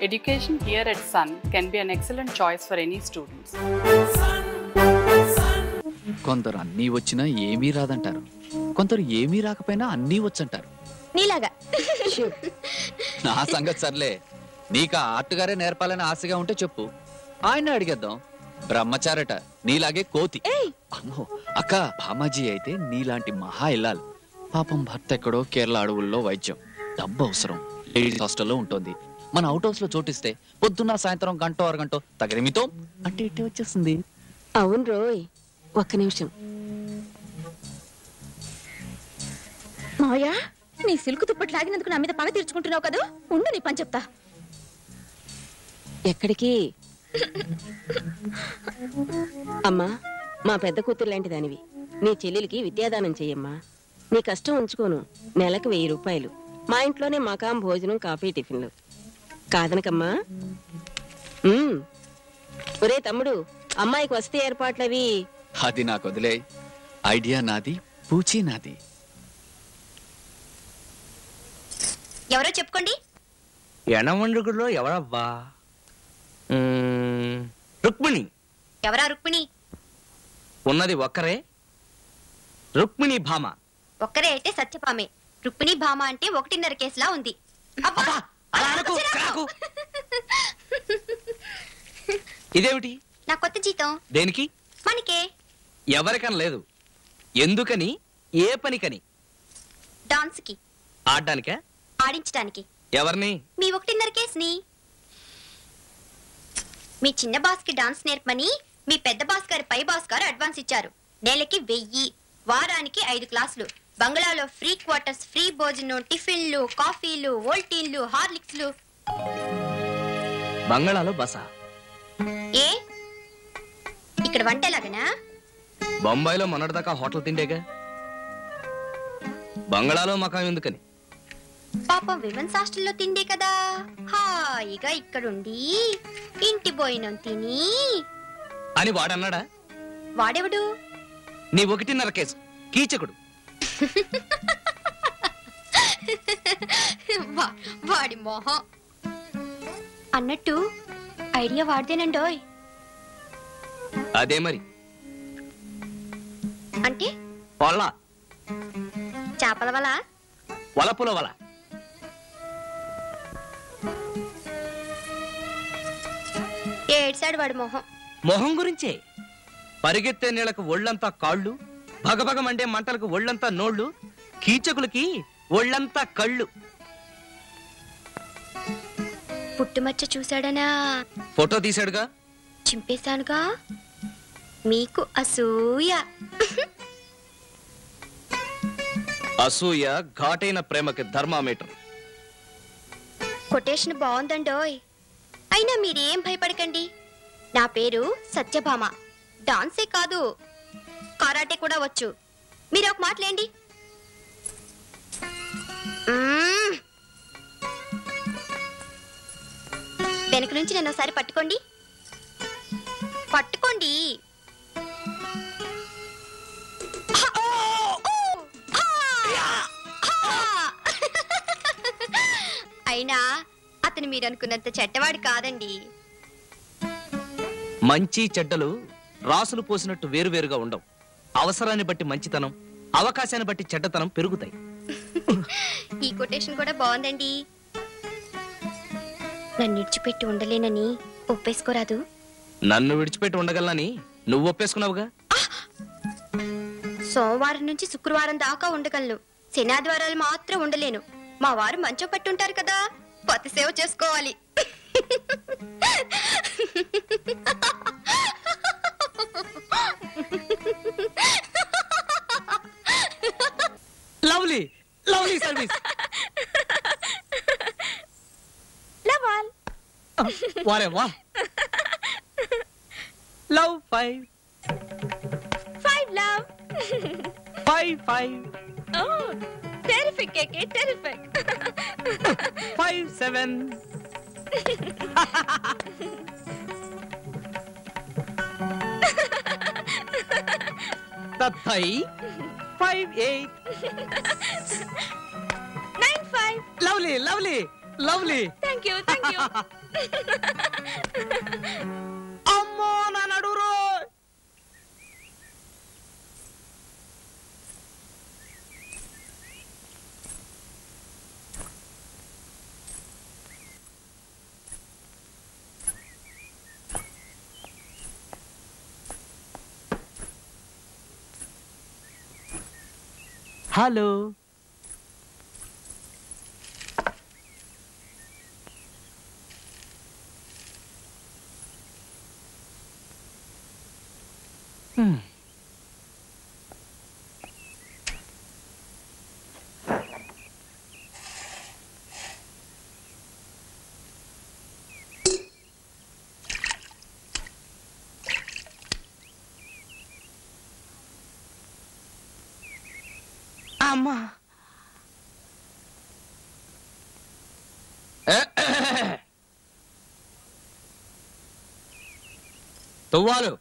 Education here at Sun can be an excellent choice for any students. కొందరు అన్నీ వచ్చినా ఏమీ రాదంటారు, కొందరు ఏమీ రాకపోయినా అన్నీ వచ్చంటారు. నీలాగా. నా సంగతి సర్లే, నీకు ఆ ఆర్ట్ గారే నేర్పాలని ఆశగా ఉంటే చెప్పు, ఆయన అడిగేద్దాం. బ్రహ్మచారట, నీలాగే కోతి. అమ్మో అక్క, భామాజీ అయితే నీలాంటి మహా ఇల్లాలు. పాపం భర్త ఎక్కడో కేరళ అడవుల్లో వైద్యం, డబ్బు అవసరం, లేడీస్ హాస్టల్లో ఉంటుంది. మన అవుట్ హౌస్ లో చోటిస్తే పొద్దున్న సాయంత్రం గంటో అరగంటో తగరిమితో అంటే ఇట్టే వచ్చేస్తుంది. అవును రోయ్, ఒక్క నిమిషం. మాయా, నీ సిల్కు దుప్పటి లాగినందుకు నా మీద పగ తీర్చుకుంటున్నావు కదా, ఉండు నీ పని చెప్తా. ఎక్కడికి? అమ్మా, మా పెద్ద కూతురు లాంటి దానివి, నీ చెల్లెలికి విద్యాదానం చెయ్యమ్మా. నీ కష్టం ఉంచుకోను, నెలకు 1000 రూపాయలు. మా ఇంట్లోనే మకాం, భోజనం, కాఫీ, టిఫిన్లు. కాదనకమ్మా. ఒరే తమ్ముడు, అమ్మాయికి వస్తే ఏర్పాట్లవి. అది నాకు వదిలే, ఐడియా నాది, పూచీ నాది. ఎవరో చెప్పుకోండి. ఎనమండుగులో ఎవరబ్బా? రుక్మిణి. ఎవరా రుక్మిణి? ఉన్నది ఒక్కరే, రుక్మిణి భామ. ఒక్కరే అయితే సత్యభామే. రుక్మిణి భామ అంటే 1.5 కేసులా ఉంది. ఇదేమిటి? నా కొత్త జీతం. దేనికి? మనకే. ఎవరికని లేదు, ఎందుకని, ఏ పనికని? డాన్స్ కి. ఆడడానికా? ఆడించడానికి. ఎవరిని? మీ 1.5 కేసుని. మీ చిన్న బాస్ కి డాన్స్ నేర్పమని మీ పెద్ద బాస్ గారి పై బాస్ గారు అడ్వాన్స్ ఇచ్చారు. నెలకి 1000, వారానికి 5 క్లాసులు, బంగ్లాలో ఫ్రీ క్వార్టర్స్, ఫ్రీ భోజనం, టిఫిన్లు, కాఫీలు, ఓల్టీన్లు, హార్లిక్స్లు. బంగాళాలో బస. ఏ ఇక్కడ వంట ఎలాగనా? బొంబాయిలో మొన్నటిదాకా హోటల్ తిండేగా, బంగాళాలో మకాం ఎందుకని? పాపం విమెన్స్ హాస్టల్లో తిండే కదా, హాయిగా ఇక్కడుండి ఇంటి భోజనం తిని అని వాడన్నాడా? వాడెవడు? నీ 1.5 కేసు కీచకుడు. వాడి మొహం. అన్నట్టు ఐడియా వాడిదేనండోయ్. అదే మరి. అంటే వల, చేపల వల, వలపుల వల. ఏడ్సాడు వాడి మొహం. మొహం గురించే. పరిగెత్తే నీళ్లకు ఒళ్ళంతా కాళ్ళు, భగభగమండే మంటలకు ఒళ్ళంతా నోళ్లు, కీచకులకి ఒళ్ళంతా కళ్ళు. పుట్టుమచ్చ చూశాడనా? ఫోటో తీశాడుగా, చింపేశానుగా. మీకు అసూయ. అసూయ ఘాటైన ప్రేమకి థర్మామీటర్. కొటేషన్ బాగుందండోయ్. అయినా మీరేం భయపడకండి, నా పేరు సత్యభామ. డాన్సే కాదు, కరాటే కూడా వచ్చు. మీరు ఒక మాటలేండి. వెనక నుంచి నన్ను ఒకసారి పట్టుకోండి. పట్టుకోండి. అయినా అతను మీరు అనుకున్నంత చెడ్డవాడు కాదండి. మంచి చెడ్డలు రాసులు పోసినట్టు వేరువేరుగా ఉండవు. అవసరాన్ని బట్టి మంచితనం, అవకాశాన్ని బట్టి చెడ్డతనం పెరుగుతాయి. ఈ కొటేషన్ కూడా బాగుందండి. నన్ను విడిచిపెట్టి ఉండలేనని ఒప్పేసుకోరాదు. నన్ను విడిచిపెట్టి ఉండగలనని నువ్వు ఒప్పేసుకున్నావుగా. సోమవారం నుంచి శుక్రవారం దాకా ఉండగలను, శనాదివారాలు మాత్రం ఉండలేను. మా వారు మంచం పట్టుంటారు కదా, పతి సేవ చేసుకోవాలి. Lovely lovely service. Love all. వారే వా. Love 5 love. 5 Oh, terrific, Keke, terrific. 5 7. Tathai 5 8. 9 5. Lovely, lovely, lovely. Thank thank you thank you. అమ్మో నా నడురో. హలో. అమ్మా. తువ్వాలు.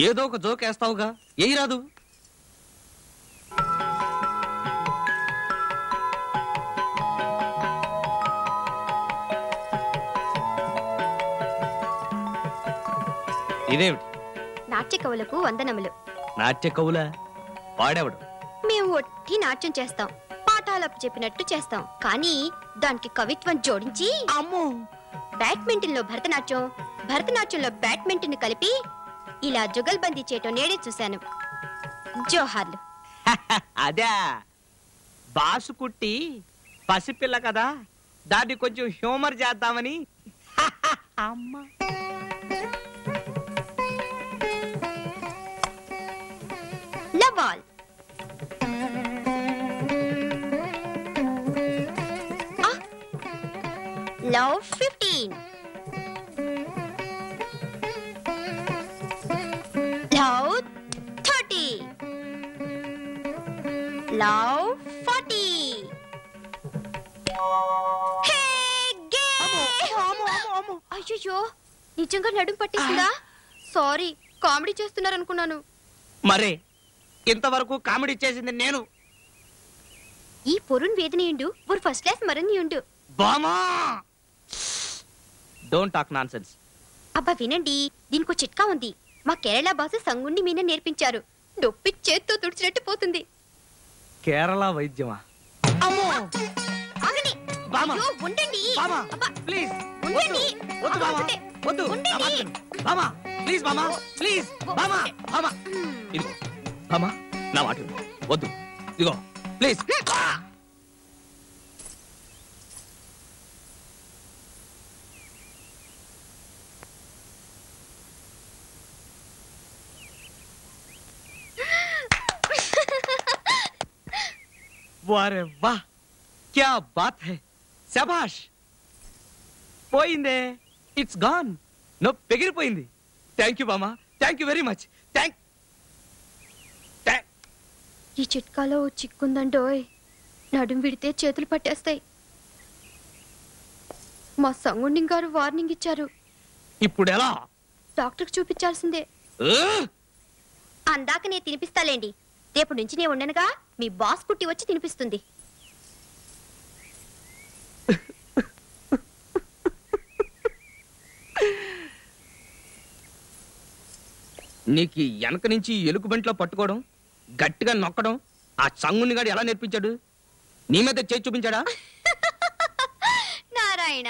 ఏదో ఒక జోక్ వేస్తావుగా, ఏయి రాదు. ఇదేమిటి? నాట్య కవులకు వందనములు. నాట్య కవులా? వాడేవాడు? మేము ఒట్టి నాట్యం చేస్తాం, పాఠాలకు చెప్పినట్టు చేస్తాం, కానీ దానికి కవిత్వం జోడించి అమ్మో బ్యాడ్మింటన్ లో భరతనాట్యం, భరతనాట్యంలో బ్యాడ్మింటన్ కలిపి ఇలా జుగల్బందీ చేయటం నేడే చూశాను. జోహార్లు. అదే బాసు కుట్టి పసిపిల్ల కదా, దాన్ని కొంచెం హ్యూమర్ చేద్దామని. అమ్మా love all. Love 15. Love 30. Love 40. హే గే. అయ్యో, నిజంగా నడుము పట్టేసిందా? Sorry, comedy చేస్తున్నారనుకున్నాను. మరే ఇంతవరకు కామెడీ చేసింది నేను. ఈ పొరుణ్ వేదనయుండు ఒక ఫస్ట్ క్లాస్ మరణ్యుండు. బామా డోంట్ టాక్ నాన్సెన్స్. అబ్బా వినండి, దీనికో చిట్కా ఉంది. మా కేరళ భాష సంగుండి మీన నేర్పించారు. నొప్పి చేత్తో తుడిచినట్టు పోతుంది. కేరళ వైద్యమా? ఆగండి. బామా. అయ్యో, ఉండండి. బామా అబ్బా, ప్లీజ్ ఉండండి. వద్దు బామా, ఆగండి. వద్దు. ఉండండి. బామా ప్లీజ్, బామా ప్లీజ్, బామా బామా ఇదిగో బామా, నా మాట విను. వద్దు, ఇదిగో ప్లీజ్. వారే వా, క్యా బాత్ హై, శభాష్. పోయిందే, ఇట్స్ గాన్. నో పెగిరిపోయింది. థ్యాంక్ యూ బామా, థ్యాంక్ యూ వెరీ మచ్. ఈ చిట్కాలో చిక్కుందండోయ్. నడుం విడితే చేతులు పట్టేస్తాయి. మా సంగుండి గారు వార్నింగ్ ఇచ్చారు. ఇప్పుడు ఎలా? డాక్టర్కి చూపించాల్సిందే. అందాక నేను తినిపిస్తాలేండి. రేపు నుంచి నేను ఉండనుగా, మీ బాస్ కుట్టి వచ్చి తినిపిస్తుంది. నీకు వెనక నుంచి ఎలుగు బంట్లో పట్టుకోవడం, గట్టిగా నొక్కడం ఆ సంగుని గాడు ఎలా నేర్పించాడు? నీ మీద చేసి చూపించాడా? నారాయణ.